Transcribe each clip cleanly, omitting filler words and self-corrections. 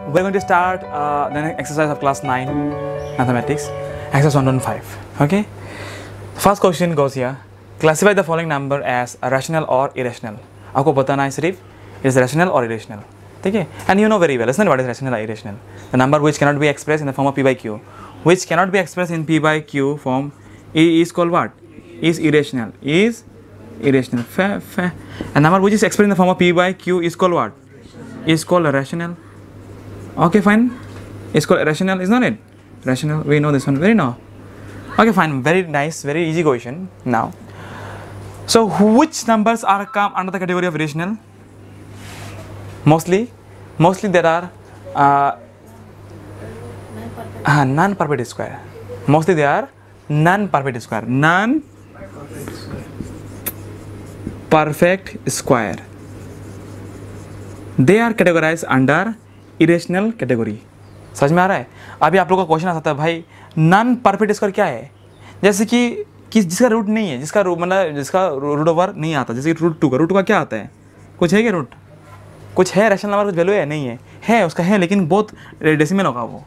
we're going to start the next exercise of class 9 mathematics, exercise 1.5. Okay, first question goes here. Classify the following number as rational or irrational. आपको बताना है सिर्फ is rational or irrational. ठीक है, and you know very well, isn't it, what is rational or irrational? The number which cannot be expressed in the form of p by q, which cannot be expressed in p by q form is called what? Is irrational. Is irrational. A number which is expressed in the form of p by q is called what? Is called rational. Okay, fine. It's called rational, is not it? Rational. We know this one very now. Okay, fine. Very nice. Very easy question. Now, so which numbers are come under the category of rational? Mostly there are non-perfect square. Mostly they are non-perfect square. Non-perfect square. They are categorized under irrational category. समझ में आ रहा है? अभी आप लोगों का question आ सकता है, भाई नॉन परफेक्ट स्क्वायर क्या है? जैसे कि जिसका रूट नहीं है, जिसका मतलब जिसका रूट ओवर नहीं आता, जैसे कि रूट 2 का क्या आता है? कुछ है क्या रूट? कुछ है रैशनल नंबर, कुछ वैल्यू है? नहीं है, है उसका है, लेकिन बहुत डेसिमल होगा, वो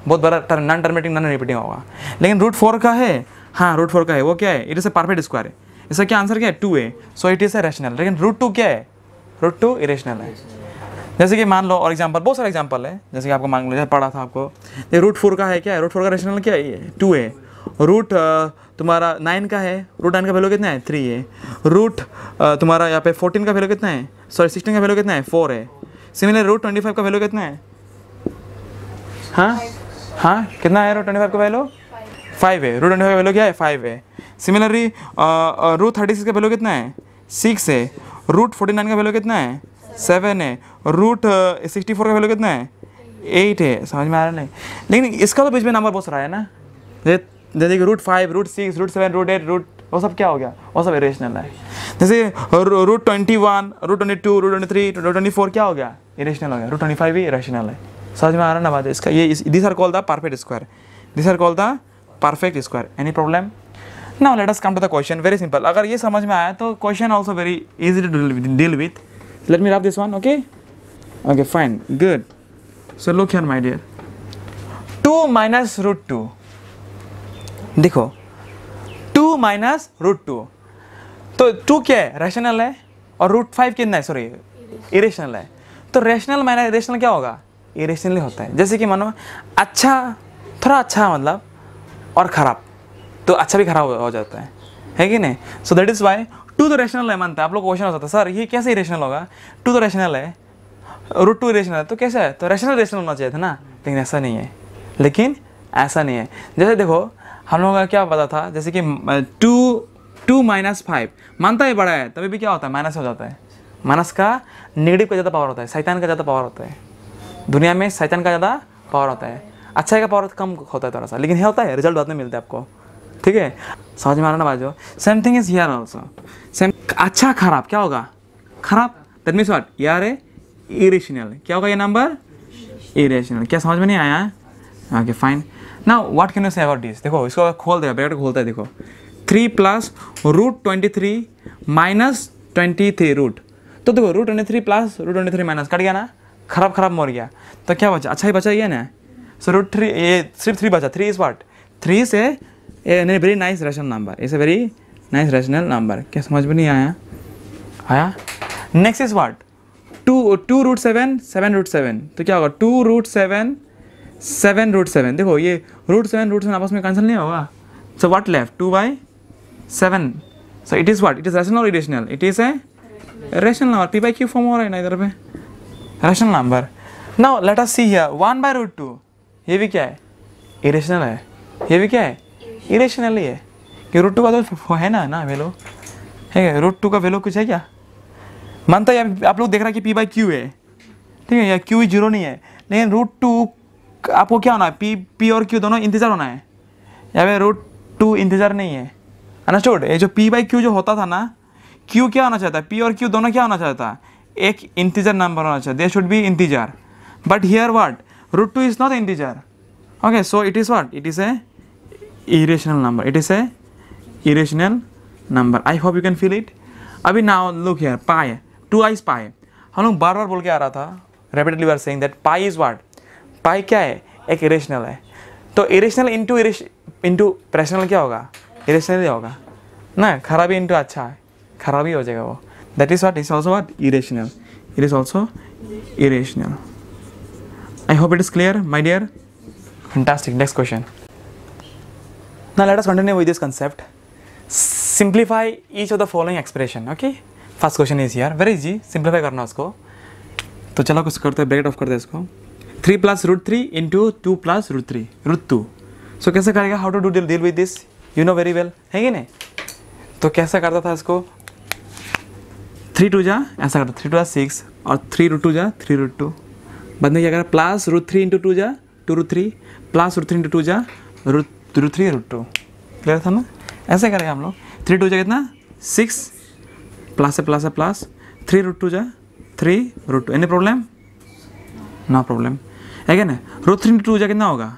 बहुत बड़ा नॉन टर्मिनेटिंग नॉन रिपीटिंग होगा। लेकिन रूट 4 का है, हाँ रूट 4 का है, वो क्या है? It is a perfect square है। इसका क्या आंसर क्या है? 2 है, so it is a rational. लेकिन रूट 2 क्या है? रूट 2 इरेशनल है। जैसे कि मान लो, और एग्जांपल बहुत सारे एग्जांपल है, जैसे कि आपको मान लो, जैसे पढ़ा था आपको, ये रूट 4 का है, क्या है? रूट 4 का रैशनल क्या है? 2 है। रूट तुम्हारा 9 का है, रूट 9 का वैल्यू कितना है? 3 है। रूट तुम्हारा यहाँ पे 14 का वैल्यू कितना है? सॉरी 16 का वैल्यू कितना है? 4 है। सिमिलर रूट 25 का वैल्यू कितना है? हाँ कितना है? रूट 25 का वैल्यू 5 है। रूट 25 का वैल्यू क्या है? 5 है। सिमिलरली रूट 36 का वैल्यू कितना है? 6 है। रूट 49 का वैल्यू कितना है? 7 है। रूट 64 का वैल्यू कितना है? 8 है। समझ में आ रहा नहीं? लेकिन इसका तो बीच में नंबर बहुत सारा है ना, जैसे कि root 5, root 6, root 7, root 8, root, वो सब क्या हो गया? वो सब इरेशनल है। जैसे रूट 21, रूट 22, रूट 23, रूट 24 क्या हो गया? इरेशनल हो गया। रूट 25 भी इरेशनल है। समझ में आ रहा ना बात? इसका ये this are called the perfect square. This are called the perfect square. Any problem? Now let us come to the question. Very simple. अगर ये समझ में आया तो question also very easy to deal with. Let me wrap this one, okay? Okay, fine, good. So look here, my dear. 2 minus root 2. देखो, 2 minus root 2. तो 2 क्या है? रैशनल है। और रूट 5 कितना है? सॉरी इरेशनल है। तो रैशनल माइनस इरेशनल क्या होगा? इरेशनल होता है। जैसे कि मानो अच्छा, थोड़ा अच्छा मतलब, और ख़राब, तो अच्छा भी खराब हो जाता है कि नहीं? सो दैट इज़ वाई 2 तो रैशनल है मानता है। आप लोग क्वेश्चन हो सकता है, सर ये कैसे इरेशनल होगा? 2 तो रैशनल है, रूट 2 इरेशनल है, तो कैसा है? तो रैशनल होना चाहिए था ना, लेकिन ऐसा नहीं है। जैसे देखो, हम लोगों का क्या पता था, जैसे कि 2 minus 5 मानता है बड़ा है, तभी भी क्या होता है? माइनस हो जाता है। माइनस का नेगेटिव का ज़्यादा पावर होता है, शैतान का ज़्यादा पावर होता है। दुनिया में शैतान का ज़्यादा पावर होता है, अच्छा का पावर कम होता है थोड़ा सा, लेकिन ये होता है, रिजल्ट बाद में मिलता है आपको। ठीक है, समझ में आ रहा ना बाजू? Same thing is here also. Same अच्छा खराब क्या होगा? खराब, दैट मीन्स व्हाट? यार है इरेशनल। क्या होगा ये नंबर? इरेशनल। क्या समझ में नहीं आया? Okay fine. Now what can you say about this? देखो इसको खोल देगा, ब्रैकेट खोलता है, देखो 3 प्लस रूट 23 माइनस 23 रूट। तो देखो root 23 plus root 23 minus cut गया ना, खराब मर गया, तो क्या बचा? अच्छा ही बचा ये ना। सो रूट 3, ये सिर्फ 3 बचा। 3 इज व्हाट? 3 से very nice rational number, is a very nice rational number. क्या समझ में नहीं आया? Next is what? 2 root 7, 7 root 7, तो क्या होगा? 2 रूट 7, 7 रूट 7। देखो ये रूट 7 आपस में कैंसिल नहीं होगा। So what left? 2/7। So it is what? It is rational और irrational? It is A rational number. p by q form हो रहा है ना इधर पे, rational number. Now let us see here 1/√2। ये भी क्या है? इरेशनल है। ये भी क्या है? इरेशनल ही है, कि रूट 2 का तो है ना वैल्यू है। रूट 2 का वैल्यू कुछ है क्या? मानता है आप लोग देख रहा है कि p by q है, ठीक है, या q 0 नहीं है, लेकिन रूट 2 आपको क्या होना है? p और q दोनों इंतजार होना है। यहाँ पे रूट 2 इंतजार नहीं है, अंडरस्टूड? ये जो p by q जो होता था ना, q क्या होना चाहता है? p और q दोनों क्या होना चाहता है? एक इंटीजर नंबर होना चाहिए, they should be integer. But here what? Root 2 is not integer. Okay, so it is what? It is a irrational number. It is a irrational number. I hope you can feel it. अभी now look here, pi 2i is pi। हम लोग बार बार बोल के आ रहा था, repeatedly we are saying that pi is what? पाई क्या है, एक इरेशनल है, तो इरेशनल इंटू रेशनल क्या होगा, इरेशनल ही होगा ना, खराबी इंटू अच्छा है, खराबी हो जाएगा वो, that is what is also what irrational, it is also irrational. I hope it is clear my dear. Fantastic. Next question. Now let us continue with this concept. Simplify each of the following expression. Okay. First question is here. Very easy. Simplify करना उसको. तो चलो कुछ करते हैं, bracket of करते हैं इसको. 3 plus root 3 into 2 plus root 3 root 2. So कैसे करेगा? How to do deal with this? You know very well. है कि नहीं? तो कैसे करता था इसको? 3 2 जा ऐसा करता, 3 2 जा 6 और 3 root 2 जा 3 root 2. बाद में क्या करा? प्लस root 3 into 2 जा 2 root 3 प्लस रूट 3 इंटू 2 जा रूट 3 रूट 2. क्लियर था ना? ऐसे करेंगे हम लोग. 3 2 जा कितना 6 प्लस है प्लस है प्लस 3 रूट 2 जा 3 root 2. Any problem? No problem. है क्या ना? रूट 3 इंटू 2 जा कितना होगा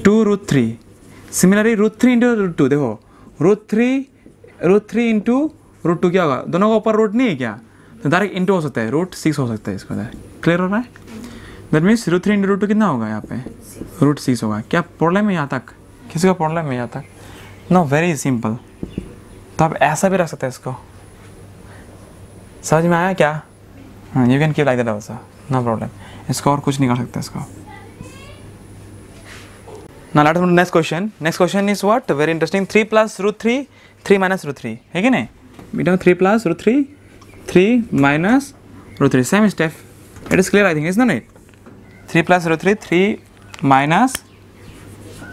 2 root 3. Similarly root 3 into root 2 देखो रूट 3 इंटू रूट 2 क्या होगा, दोनों का ऊपर रूट नहीं है क्या, तो डायरेक्ट इंटू हो सकता है, रूट 6 हो सकता है इसको. क्लियर हो रहा है? That means root 3 into root 2 कितना होगा यहाँ पे रूट 6 होगा. क्या प्रॉब्लम है यहाँ तक? किसी का प्रॉब्लम है यहाँ तक? No, very simple. तो आप ऐसा भी रख सकते हैं इसको. समझ में आया क्या? हाँ, you can keep like that also, no problem. इसको और कुछ नहीं कर सकते इसको. Now let's move to next question. Next question is what, very interesting. 3 plus root 3 3 minus root 3. है कि नहीं बेटा? 3 plus root 3 3 minus root 3. Same step. It is clear I think, is not it? 3 plus root 3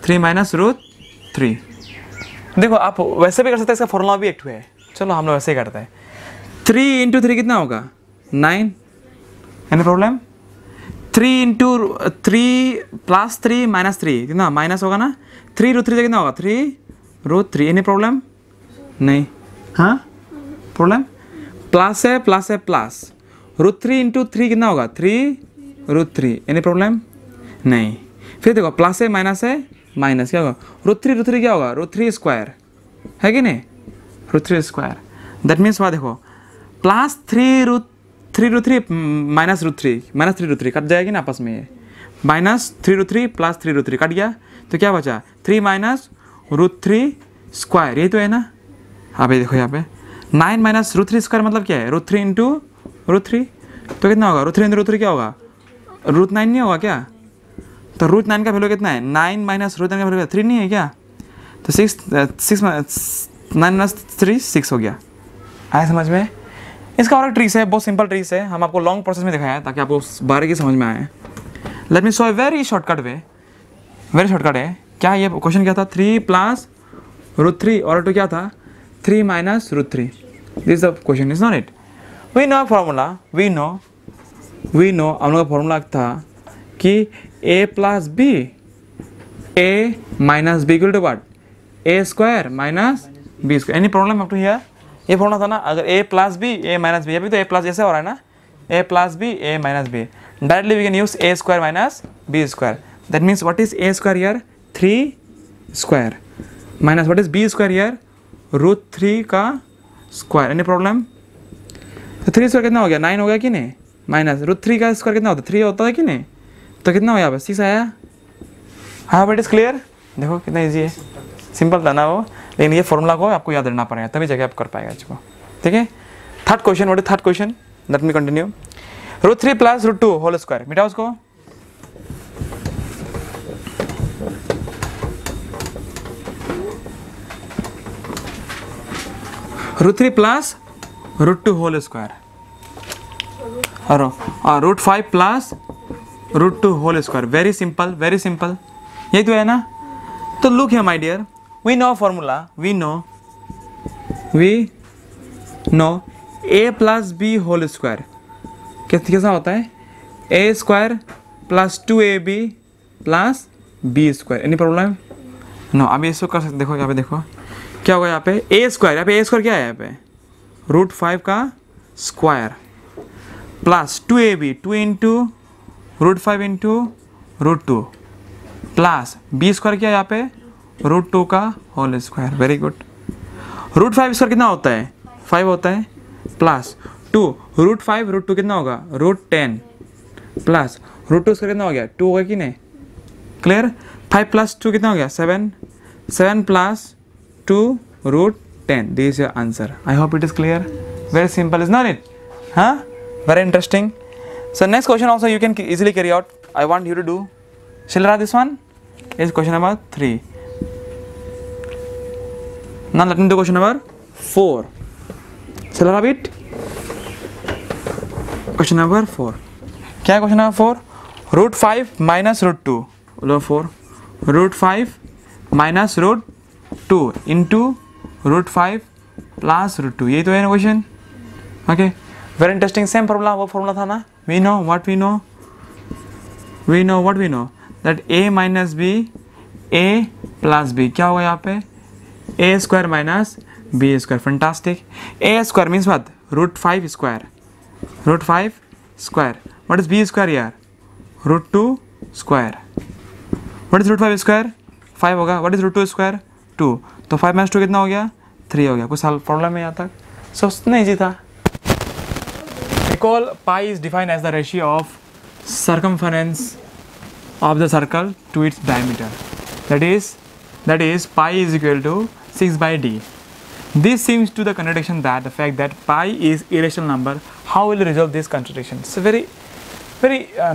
3 minus root 3. देखो आप वैसे भी कर सकते हैं, इसका फॉर्मूला भी एक है. चलो हम लोग वैसे ही करते हैं. 3 इंटू 3 कितना होगा 9. Any problem? 3 into 3 plus 3 minus 3 कितना माइनस होगा ना. 3 रूट 3 कितना होगा 3 रूट 3. Any problem? नहीं. हाँ प्रॉब्लम? प्लस है प्लस रूट 3 इंटू 3 कितना होगा 3 रूट 3. Any problem? नहीं. फिर देखो प्लस है माइनस क्या होगा रूट 3 क्या होगा रूट 3 स्क्वायर. है कि नहीं? Root 3 square. दैट मीन्स वहाँ देखो plus 3 root 3 minus root 3 cut जाएगी ना आपस में. ये minus 3 root 3 plus 3 root 3 cut गया, तो क्या बचा 3 माइनस रूट 3 स्क्वायर. यही तो है ना. हाँ भाई देखो यहाँ पे 9 माइनस रूट 3 स्क्वायर मतलब क्या है रूट 3 इंटू रूट 3. तो कितना होगा रूट 3 इंटू रूट 3 क्या होगा रूट 9 नहीं होगा क्या? तो रूट 9 का वैल्यू कितना है 9 माइनस रूट 9 का वैल्यू 3 नहीं है क्या? तो 9 माइनस 3 6 हो गया. आया समझ में? इसका और एक ट्रिक्स है, बहुत सिंपल ट्रिक्स है. हम आपको लॉन्ग प्रोसेस में दिखाया है ताकि आपको बारीकी समझ में आए. Let me show a very shortcut way. Very shortcut है. क्या ये क्वेश्चन क्या था 3 प्लस रूट 3 और टू क्या था 3 minus root 3. This the question is not it. We know formula. We know हम लोग का फॉर्मूला था कि a plus B a minus B equal to what a square minus B square. Any problem up to here? ये formula था ना. अगर a plus B a minus B, अभी तो a प्लस जैसे हो रहा है ना a plus B a minus B. Directly we can use a square minus b square. That means what is a square here 3 square minus what is b square here root 3 का square. Any problem? तो 3 square कितना हो गया 9 हो गया कि नहीं, minus root 3 का स्क्वायर कितना होता है 3 होता है कि नहीं. तो कितना हो यहाँ पे 6 आया. हाँ बट इज क्लियर. देखो कितना इजी है, सिंपल था ना वो. लेकिन ये फॉर्मूला को आपको याद रखना पड़ेगा तभी जगह आप कर पाएगा इसको. ठीक है. Third question. What is third question? Let me continue. Root 3 plus root 2 whole square. मिटाओ उसको. Root 3 plus root 2 whole square और root 5 plus root 2 whole square. Very simple यही तो है ना. तो look here my dear, we know formula. We know a plus B whole square कैसा होता है a square plus 2ab plus b square. Any problem? No. अभी इसको कर सकते. देखो यहाँ पे देखो क्या होगा यहाँ पे a स्क्वायर. यहाँ पे a स्क्वायर क्या है यहाँ पे रूट 5 का square plus 2ab 2 into root 5 into root 2 plus b square क्या है यहाँ पे रूट 2 का whole square. Very good. Root 5 square कितना होता है 5 होता है प्लस 2 रूट 5 रूट 2 कितना होगा रूट 10 प्लस रूट 2 स्क्वायर कितना हो गया 2 हो गया कि नहीं, क्लियर। 5 प्लस 2 कितना हो गया 7, 7 plus 2 root 10, this your answer. I hope it is clear, very simple is not it, हाँ, very interesting. So next question also you can easily carry out, I want you to do, shall I this one is question number 3. Now let me do question number 4. Shall I have it? Question number 4. क्या है question number 4? Root 5 minus root 2. बोलो 4. Root 5 minus root 2 into root 5 plus root 2. यही तो है ना question? Okay. Very interesting. Same formula. वो formula था ना? We know what we know. We know what we know. That a minus b, a plus b. क्या होगा यहाँ पे? a square minus b square. Fantastic. a square means what? Root 5 square. Root 5 square. What is b square here? Root 2 square. What is root 5 square? 5 होगा. What is root 2 square? 2. तो 5 minus 2 कितना हो गया? 3 हो गया. कुछ साल प्रॉब्लम है यहाँ तक? So इतना easy था. Recall pi is defined as the ratio of circumference of the circle to its diameter. That is pi is equal to 6 by d. This seems to the contradiction that the fact that pi is irrational number. How will you resolve this contradiction? It's a very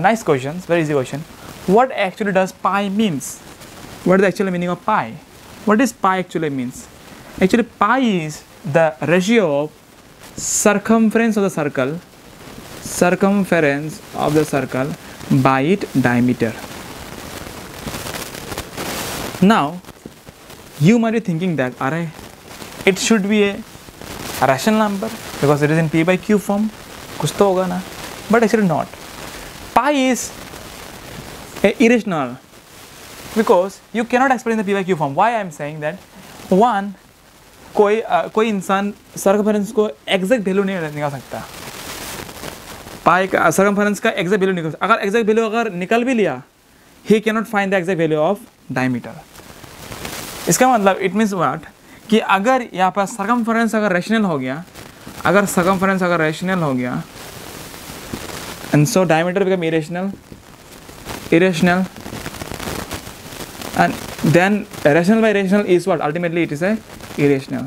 nice question, very easy question. What actually does pi means? What is the actual meaning of pi? What does pi actually means? Actually pi is the ratio of circumference of the circle by its diameter. Now you might be thinking that it should be a rational number because it is in p by q form, कुछ तो होगा ना, but actually not. Pi is irrational because you cannot explain the p by q form. Why I am saying that? One, कोई इंसान circumference को exact value नहीं निकाल सकता, पाई का सर्कमफेरेंस का एग्जैक्ट वैल्यू निकाल, अगर एग्जैक्ट वैल्यू अगर निकल भी लिया, he can not find the exact value of diameter. इसका मतलब इट मीन्स व्हाट कि अगर यहाँ पर सर्कमफेरेंस अगर रेशनल हो गया, and so diameter become irrational and then rational by irrational is what? Ultimately it is a irrational.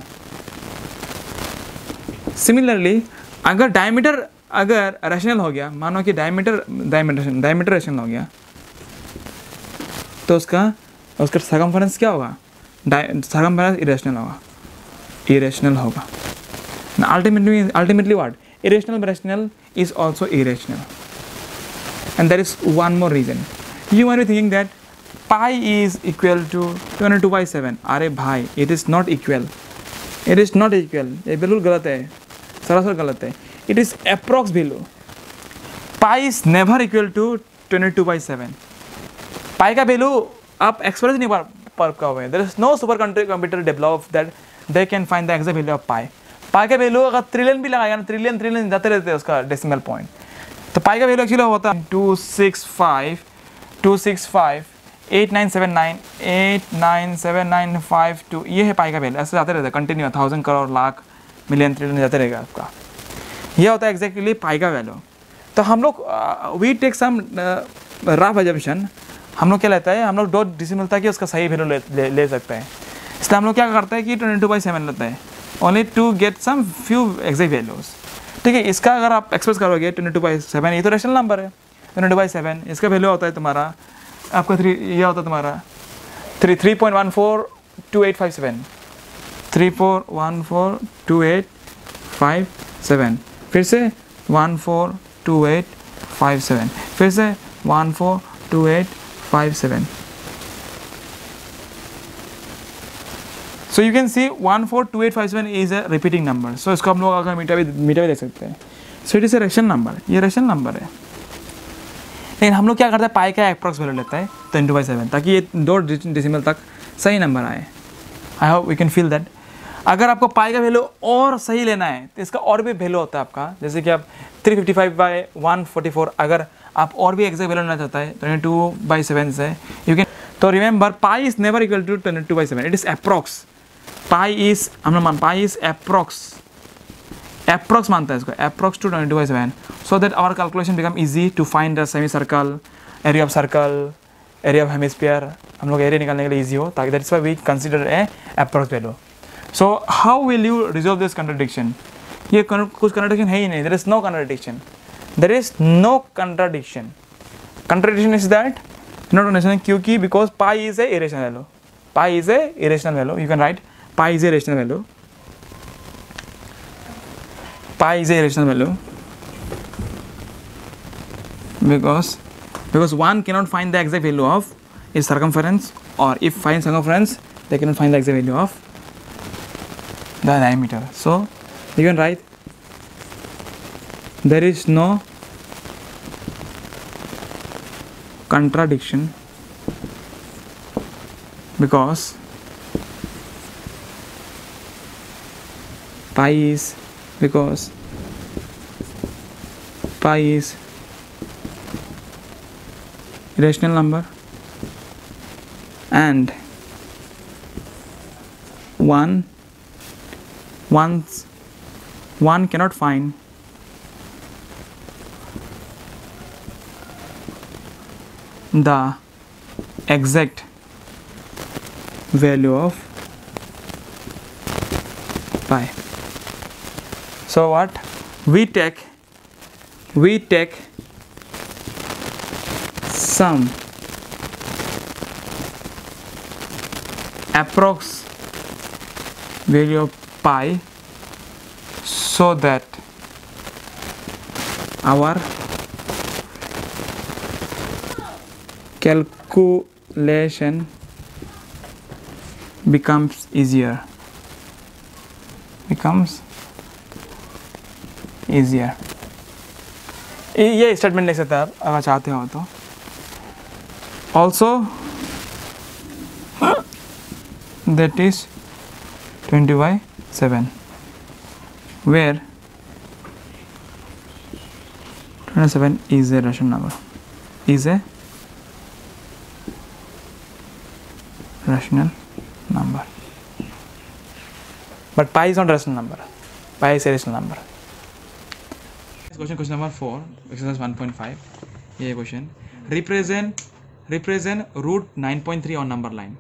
Similarly अगर डायमीटर अगर रेशनल हो गया, मानो कि डायमीटर रेशनल हो गया, तो उसका सर्कमफेरेंस क्या होगा? सर्कमफेरेंस इरेशनल होगा. Ultimately what? Irrational by rational is also irrational. And there is one more reason. You might be thinking that pi is equal to 202 by 7. अरे भाई, it is not equal. ये बिल्कुल गलत है, सरासर गलत है. It is approx value. Pi is never equal to 22 by 7. Pi का वैल्यू आप एक्सप्रेस नहीं कर पाओगे. There is no supercomputer developed that they can find the exact value of pi. पाई का वैल्यू अगर ट्रिलियन भी लगाएगा ना, ट्रिलियन जाते रहते हैं उसका डेसिमल पॉइंट. तो पाई का वैल्यू एक्चुअली होता है 265,8979,897952. ये है पाई का वैल्यू. ऐसे जाते रहते हैं continue, 1000 crore lakh million trillion जाते रहेगा आपका. यह होता है एग्जैक्टली पाई का वैल्यू. तो हम लोग we take some rough assumption. हम लोग क्या लेता है, हम लोग डॉट डेसिमल तक कि उसका सही वैल्यू ले सकते हैं. इसलिए हम लोग क्या करते हैं कि 22/7 लेते हैं, only to get some few exact values. ठीक है, इसका अगर आप एक्सप्रेस करोगे 22/7, ये तो रेशनल नंबर है. 22/7 इसका वैल्यू होता है तुम्हारा, आपका 3, ये होता है तुम्हारा 3.142857. 3.142857. फिर से 142857. फिर से 142857. So you can see 142857 is a repeating number. So इसको हम लोग अगर मीठा भी देख सकते हैं. So it is a rational number. ये रेशनल नंबर है. लेकिन हम लोग क्या करते हैं, पाई का अप्रॉक्स वैल्यू लेता है 10/7 ताकि ये 2 डेसिमल तक सही नंबर आए. I hope we can feel that. अगर आपको पाई का वैल्यू और सही लेना है तो इसका और भी वैल्यू होता है आपका, जैसे कि आप 355/144 अगर आप और भी एग्जैक्ट वैल्यू लेना चाहता है 22/7 से यू कैन. तो remember pi is never equal to 22/7. It is approx. pi is approx. Approx मानता है इसको, approx to 20/7, so that our calculation become easy to find the semicircle, area of circle, area of hemisphere, हम लोग एरिया निकालने के लिए easy हो, ताकि that's why we consider a approx value. So how will you resolve this contradiction? ये कुछ कंट्राडिक्शन है ही नहीं, there is no contradiction, there is no contradiction. Contradiction is that not understanding, क्योंकि because pi is a irrational value, pi is a irrational value, you can write pi is a irrational value, pi is a irrational value because one cannot find the exact value of its circumference, or if find circumference they cannot find the exact value of the diameter. So you can write there is no contradiction because pi is irrational number and one cannot find the exact value of pi. So what we take some approx value of pi so that our calculation becomes easier. ये statement लिख सकते हैं आप अगर चाहते हो तो. Also that is 20/7 where 27 is a rational number, but pi is not a rational number, pi is a rational number. Question number 4, exercise 1.5. ये question represent root 9.3 on number line.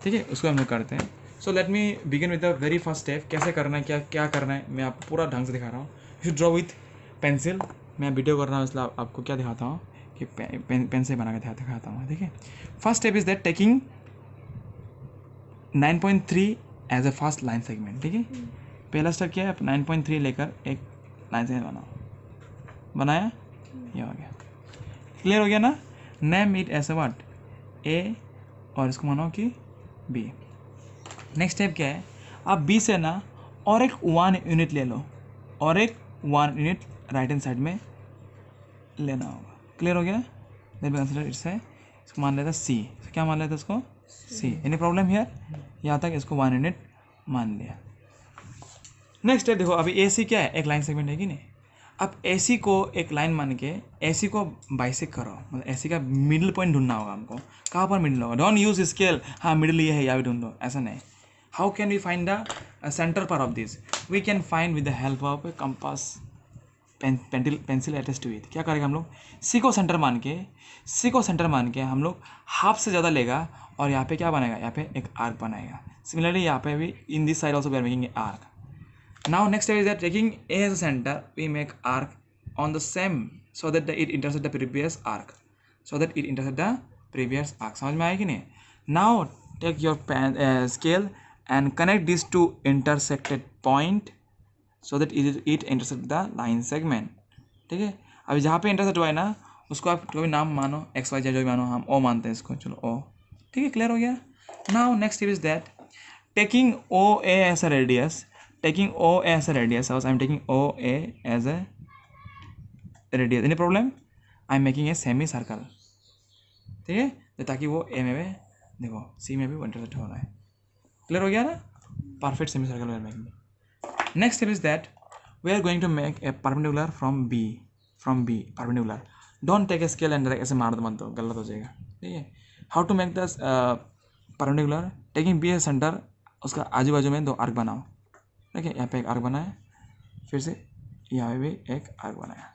ठीक है, उसको हम लोग करते हैं. So let me begin with the very first step. कैसे करना है, क्या करना है, मैं आपको पूरा ढंग से दिखा रहा हूँ. You should draw with pencil. मैं वीडियो कर रहा हूँ इसलिए आपको क्या दिखाता हूँ कि पेन से बना के दिखाता हूँ. ठीक है, first step is that taking 9.3 as a first line segment. ठीक है, पहला स्टेप क्या है, 9.3 लेकर एक लाइन सेगमेंट बनाया, ये हो गया. क्लियर हो गया ना. नेम इट एज व्हाट, ए, और इसको मानो कि बी. नेक्स्ट स्टेप क्या है, आप बी से ना और एक 1 यूनिट ले लो, और एक 1 यूनिट राइट हैंड साइड में लेना होगा. क्लियर हो गया. देन कंसीडर इट्स है, इसको मान लेता सी. क्या मान लेता इसको, सी. एनी प्रॉब्लम हियर, यहाँ तक इसको 1 यूनिट मान लिया. नेक्स्ट स्टेप देखो, अभी ए सी क्या है, एक लाइन सेगमेंट है कि नहीं. अब AC को एक लाइन मान के AC को बाइसेक्ट करो, मतलब AC का मिडिल पॉइंट ढूंढना होगा हमको. कहाँ पर मिडिल होगा, डोंट यूज स्केल, हाँ मिडिल ये है या भी ढूंढो, ऐसा नहीं. How can we find the centre part of this, we can find with the help of a compass, pencil attach to it. क्या करेगा हम लोग, C को सेंटर मान के हम लोग हाफ से ज़्यादा लेगा, और यहाँ पे क्या बनाएगा, यहाँ पे एक आर्क बनाएगा. सिमिलरली यहाँ पे भी in this side also we are making a arc. Now next step is that taking A as a center, we make arc on the same so that it intersect the previous arc. समझ में आया कि नहीं. Now take your scale and connect these two intersected point so that it intersect the line segment. ठीक है, अभी जहाँ पे इंटरसेक्ट हुआ है ना, उसको आप कोई नाम मानो, एक्स वाई जेड जो भी मानो, हम ओ मानते हैं इसको, चलो ओ. ठीक है, क्लियर हो गया. Now next step is that taking OA as a radius, also I am taking OA as a radius. Any problem? I am making a semicircle. ठीक है, तो ताकि वो A में भी देखो, C में भी इंटरसेक्ट हो रहा है. क्लियर हो गया ना. Perfect semicircle we are making. Next step is that we are going to make a perpendicular from B. Perpendicular. Don't take a scale and ऐसे मार दो, मत दो, गलत हो जाएगा. ठीक है, how to make the perpendicular, taking B a centre, उसका आजू बाजू में 2 आर्क बनाओ. ठीक है, यहाँ पे एक आर्क बनाए, फिर से यहाँ पे भी एक आर्क बनाया।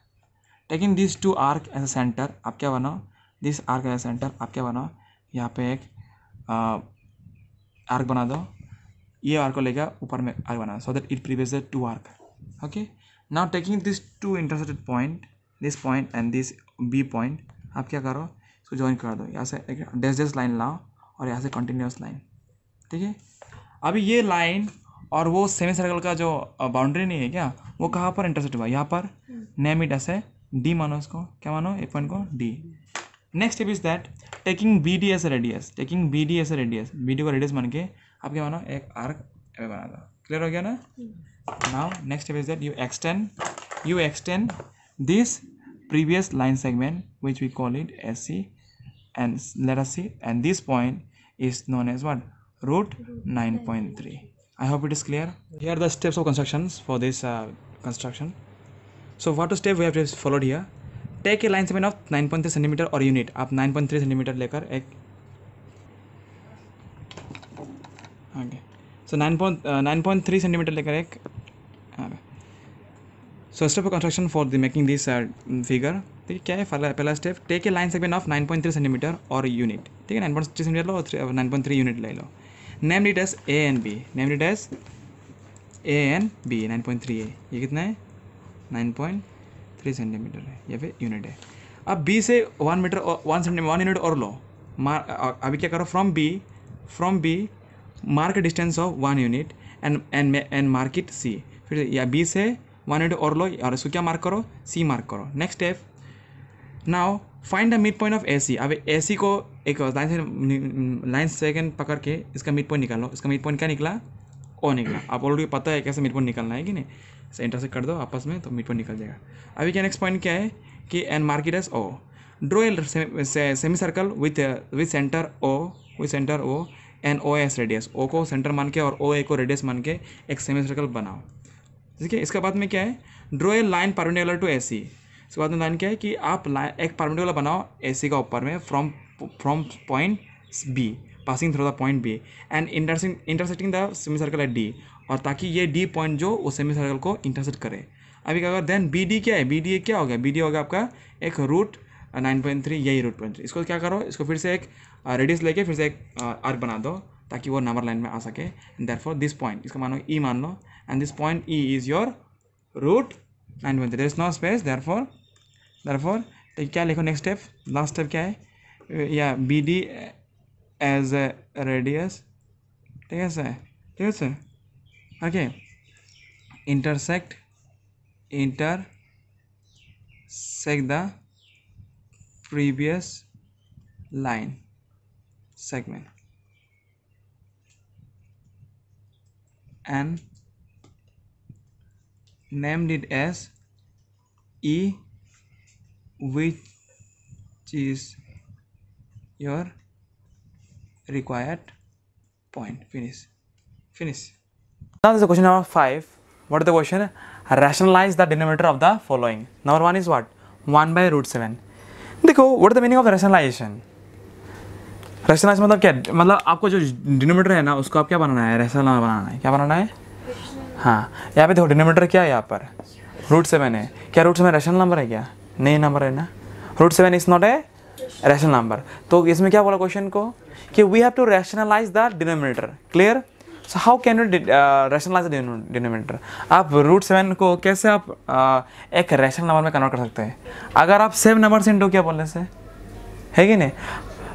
Taking this two arc as a centre, आप क्या बनाओ, this arc as a centre, आप क्या बनाओ, यहाँ पे एक आर्क बना दो, ये आर्क को लेकर ऊपर में आर्क बना, so that it prevents the two arc. Okay, now taking this two intersected point, this point and this B point, आप क्या करो, इसको ज्वाइन कर दो, यहाँ से एक डैश डैश लाइन लाओ और यहाँ से कंटिन्यूस लाइन। ठीक है, अभी ये लाइन और वो सेमी सर्कल का जो बाउंड्री नहीं है क्या, वो कहाँ पर इंटरसेक्ट हुआ, यहाँ पर। नेम इट ऐसे डी मानो, इसको क्या मानो, एक पॉइंट को D. Next step is that taking B D as a radius, taking B D as a radius, B D को रेडियस मान के आप क्या मानो, एक आर्क बना दो। क्लियर हो गया ना। Now next step is that you extend this previous line segment which we call it SC, and let us see, and this point is known as what, root 9.3. I hope it is clear. Here are the steps of constructions for this construction. So what step we have to follow here, take a line segment of 9.3 centimeter or unit, आप 9.3 centimeter लेकर एक okay, so 9.3 centimeter लेकर एक so step of construction for the making this figure. ठीक है, क्या है पहला step, take a line segment of 9.3 centimetre और यूनिट। ठीक है, 9.3 सेंटीमीटर लो और 9.3 यूनिट ले लो। Name it as A and B, name it as A and B. 9.3 A, ये कितना है, 9.3 सेंटीमीटर है, ये फिर यूनिट है। अब बी से 1 मीटर 1 यूनिट और लो, अभी क्या करो, from B mark distance of 1 unit and mark it C. फिर या बी से 1 यूनिट और लो और इसको क्या मार्क करो, सी मार्क करो। Next step, now find the mid point of A C. अब ए सी को एक लाइन सेकेंड पकड़ के इसका मिड पॉइंट निकालो। इसका मिड पॉइंट क्या निकला, ओ निकला। आप ऑलरेडी पता है कैसे मिड पॉइंट निकलना है कि नहीं, इसे इंटरसेक्ट कर दो आपस में तो मिड पॉइंट निकल जाएगा। अभी क्या नेक्स्ट पॉइंट क्या है कि and mark it as O, draw a semi circle with centre O and O S radius. O को सेंटर मान के और ओ ए को रेडियस मान के एक सेमी सर्कल बनाओ। ठीक है, इसके बाद में क्या है, draw a line perpendicular to A C. इसके बाद में लाइन क्या है कि आप एक परपेंडिकुलर बनाओ ए सी का ऊपर में from point B passing through the point B and intersecting the semicircle at D, और ताकि ये डी पॉइंट जो उस सेमी सर्कल को इंटरसेक्ट करे। अभी क्या होगा, देन बी डी क्या है, बी डी क्या हो गया, बी डी हो गया आपका एक रूट 9.3, यही रूट 9.3। इसको क्या करो, इसको फिर से एक रेडियस लेके फिर से एक आर्क बना दो ताकि वो नंबर लाइन में आ सके। देयरफॉर दिस पॉइंट, इसको मानो ई मान लो, and this point E is your root 9.3. there is no space, therefore तो क्या लिखो नेक्स्ट स्टेप, लास्ट स्टेप क्या है, या B D as a radius. ठीक है सर, ठीक है sir, okay. Intersect the previous line segment and named it as E, which is your required point. Finish. Now this is question number 5. What is the question? Rationalize the denominator of the following. Number 1 is what? 1 by root 7. देखो, what is the meaning of rationalization? Rationalise मतलब क्या, मतलब आपको जो denominator है ना उसको आप क्या बनाना है, रैशनल नंबर बनाना है। क्या बनाना है, हाँ, यहाँ पे देखो डिनोमिनेटर क्या है, यहाँ पर रूट 7 है। क्या रूट 7 रैशनल नंबर है क्या, नहीं नंबर है ना, root 7 is not a rational number. तो इसमें क्या बोला क्वेश्चन को कि we have to rationalise the denominator. Clear, so how can you rationalise the denominator. आप रूट 7 को कैसे आप एक रैशनल नंबर में कन्वर्ट कर सकते हैं, अगर आप 7 नंबर से इंटू क्या बोलने से, है कि नहीं।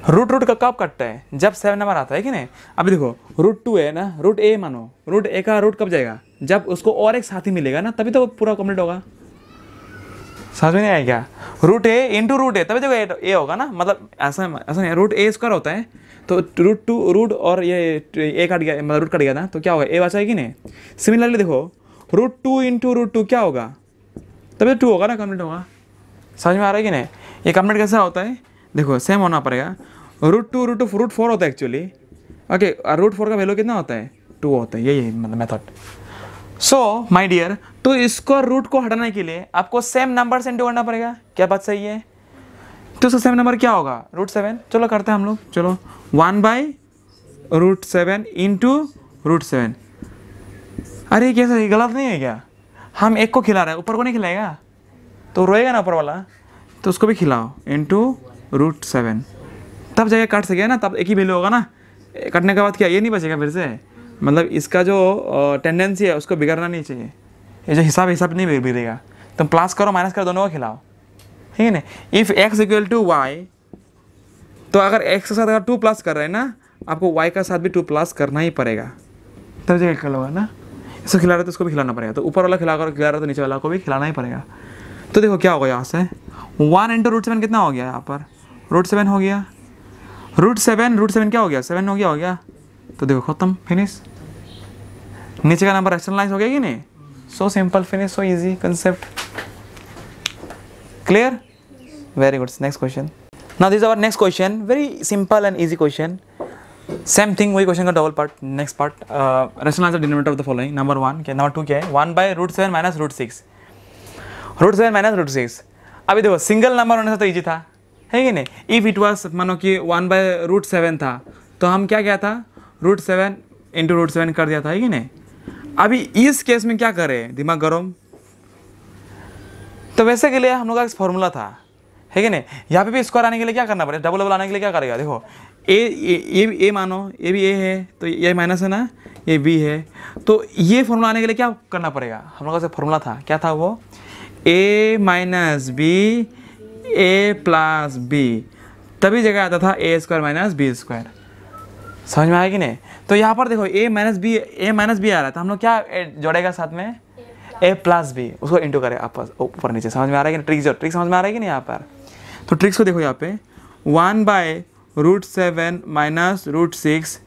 रूट का कब कटता है, जब 7 नंबर आता है कि नहीं। अभी देखो रूट 2 है ना, रूट ए मानो, रूट ए का रूट कब जाएगा, जब उसको और एक साथी मिलेगा ना, तभी तो पूरा कंप्लीट होगा। समझ में नहीं आया क्या, रूट ए इंटू रूट ए तभी तो ए होगा ना, मतलब ऐसा नहीं, रूट ए स्क्वायर होता है तो रूट 2 रूट और ये ए कट गया, मतलब रूट कट गया ना, तो क्या होगा, ए बचा है कि नहीं। सिमिलरली देखो रूट 2 इंटू रूट 2 क्या होगा, तभी 2 होगा ना, कंप्लीट होगा। समझ में आ रहा है कि नहीं। ये कंप्लीट कैसा होता है, देखो सेम होना पड़ेगा। रूट 2 रूट 4 होता है एक्चुअली, ओके। रूट 4 का वैल्यू कितना होता है, 2 होता है, यही मतलब मेथड। सो माय डियर, तो इसको रूट को हटाने के लिए आपको सेम नंबर से इंटू करना पड़ेगा। क्या बात सही है, तो उसका सेम नंबर क्या होगा, रूट 7। चलो करते हैं हम लोग, चलो 1 बाई रूट 7 इंटू रूट 7। अरे कैसा, गलत नहीं है क्या, हम एक को खिला रहे हैं, ऊपर को नहीं खिलाएगा तो रोएगा ना ऊपर वाला, तो उसको भी खिलाओ इंटू √7, तब जाके काट सकेगा ना, तब एक ही वैल्यू होगा ना। कटने के बाद क्या ये नहीं बचेगा फिर से, मतलब इसका जो टेंडेंसी है उसको बिगड़ना नहीं चाहिए, ये जो हिसाब नहीं बिगड़ेगा। तुम प्लस करो माइनस करो दोनों को खिलाओ, ठीक है ना। इफ़ x = y, तो अगर x के साथ अगर 2 प्लस कर रहे हैं ना, आपको y का साथ भी 2 प्लस करना ही पड़ेगा, तब जाके कर लोगा ना। इसको खिला रहे तो उसको भी खिलाना पड़ेगा, तो ऊपर वाला खिला रहे तो नीचे वाला को भी खिलाना ही पड़ेगा। तो देखो क्या होगा यहाँ से 1 × √7 कितना हो गया, यहाँ पर √7 हो गया, √7 क्या हो गया, 7 हो गया। तो देखो खत्म, फिनिश। नीचे का नंबर रैशनलाइज हो गया कि नहीं। So simple, finish, so easy concept. Clear, very good. Next question. Now this is our next question, very simple and easy question. Same thing, वही क्वेश्चन का double part. Next part, rationalise the denominator of the following. Number 1 क्या, number 2 क्या है, 1/√7 - √6, √7 - √6। अभी देखो single number होने से तो इजी था, है कि नहीं। इफ़ इट वाज मानो कि 1/√7 था, तो हम क्या किया था, √7 × √7 कर दिया था, है कि नहीं। अभी इस केस में क्या करें, दिमाग गरम। तो वैसे के लिए हम लोग का एक फॉर्मूला था, है कि नहीं। यहाँ पे भी स्क्वायर आने के लिए क्या करना पड़ेगा, डबल आने के लिए क्या करेगा। देखो ए मानो, ये भी ए है तो ये माइनस है ना, ये बी है, तो ये फॉर्मूला आने के लिए क्या करना पड़ेगा। हम लोग का फॉर्मूला था, क्या था वो, a - b a + b, तभी जगह आता था a² - b²। समझ में आया कि नहीं। तो यहाँ पर देखो a - b आ रहा था, हम लोग क्या जोड़ेगा साथ में, a + b, उसको इंटू करें आपस ऊपर नीचे। समझ में आ रहा है कि नहीं, ट्रिक समझ में आ रहा है कि नहीं यहाँ पर। तो ट्रिक्स को देखो यहाँ पे 1/√7 - √6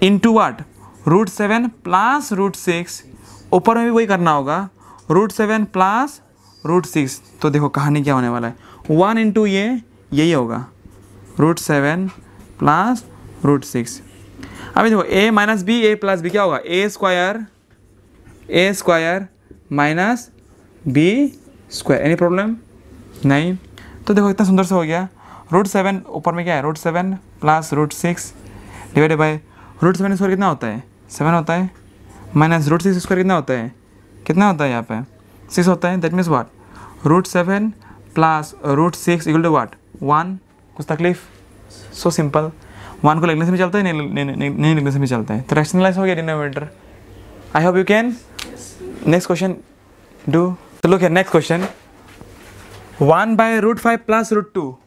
इंटू वाट, √7 + √6, ऊपर में भी वही करना होगा, √7 + √6। तो देखो कहानी क्या होने वाला है, 1 इंटू यही होगा, √7 + √6। अभी देखो a - b a + b क्या होगा, a² - b²। एनी प्रॉब्लम नहीं। तो देखो इतना सुंदर से हो गया। √7 ऊपर में क्या है, √7 + √6 डिवाइडेड बाय √7² कितना होता है, 7 होता है, माइनस √6² कितना होता है, यहाँ पे 6 होता है। That means what, √7 + √6 = what, 1। कुछ तकलीफ, सो सिंपल। 1 को लिखने से भी चलता है, नहीं लिखने से भी चलता है। तो रैशनलाइज हो गया denominator. I hope you can. Next question do. तो लुक हियर, नेक्स्ट क्वेश्चन 1/√5 + √2,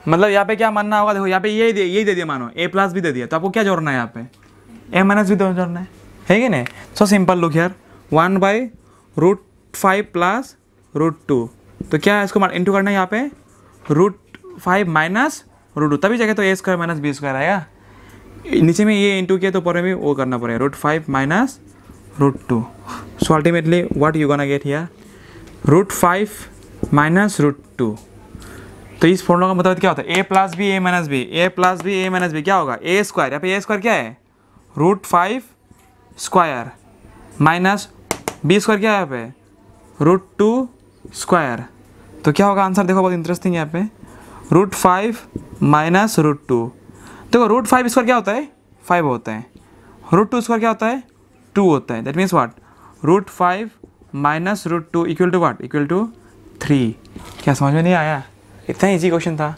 मतलब यहाँ पे क्या मानना होगा, देखो यहाँ पे यही दे दिया, मानो a + b दे दिया, तो आपको क्या जोड़ना है, यहाँ पे a - b जोड़ना है कि नहीं। सो सिंपल, लुक हियर 1/√5 + √2, तो क्या है, इसको इंटू करना है यहाँ पे, √5 - √2, तभी जगह तो a² - b² आएगा। नीचे में ये इंटू किया तो ऊपर में भी वो करना पड़ेगा, √5 - √2। So ultimately what you gonna get here, √5 - √2। तो इस फॉर्मूला का मतलब क्या होता है, a + b a - b क्या होगा, a², यहाँ पे a² क्या है, √5² माइनस b² क्या है यहाँ पे, √2²। तो क्या होगा आंसर, देखो बहुत इंटरेस्टिंग है यहाँ पे, √5 - √2। देखो √5² क्या होता है, 5 होता है, √2² क्या होता है, 2 होता है। That means what, √5 - √2 = what, = 3। क्या समझ में नहीं आया, इतना इजी क्वेश्चन था,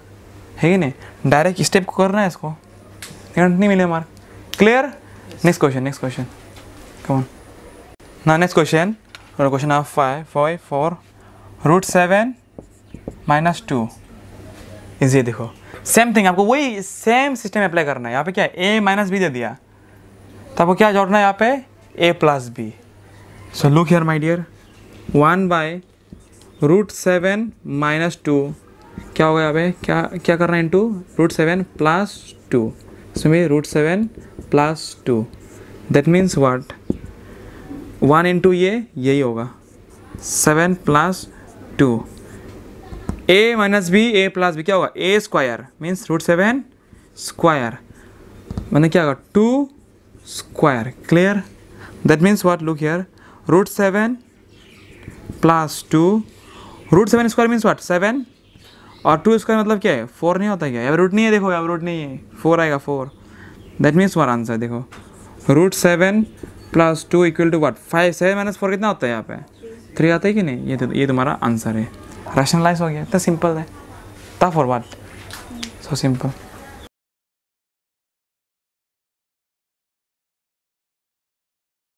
है कि नहीं। डायरेक्ट स्टेप को करना है, इसको नहीं मिले mark. Clear. Next question come on ना। नेक्स्ट क्वेश्चन नंबर 4 √7 - 2 इजी है। देखो सेम थिंग, आपको वही सेम सिस्टम अप्लाई करना है। यहाँ पे क्या है, a - b दे दिया, तो आपको क्या जोड़ना है यहाँ पे, a + b। So look here my dear, 1/√7 - 2 क्या होगा यहाँ पे, क्या करना है, इंटू √7 + 2, इसमें √7 + 2। दैट मीन्स व्हाट, 1 इंटू यही होगा, 7 + 2, a - b a + b क्या होगा, a² मीन्स √7², मैंने क्या होगा, 2²। Clear. That means what, look here, √7 + 2, √7² means what, 7, और 2² मतलब क्या है, 4 नहीं होता क्या, यहाँ रूट नहीं है, देखो यहाँ रूट नहीं है, 4 आएगा, 4। दैट मीन्स व्हाट आंसर, देखो √7 + 2 = व्हाट, 5। 7 - 4 कितना होता है यहाँ पे, 3 आता है कि नहीं, ये तुम्हारा आंसर है। रैशनलाइज हो गया, इतना सिंपल है। टफ और व्हाट, सो सिंपल।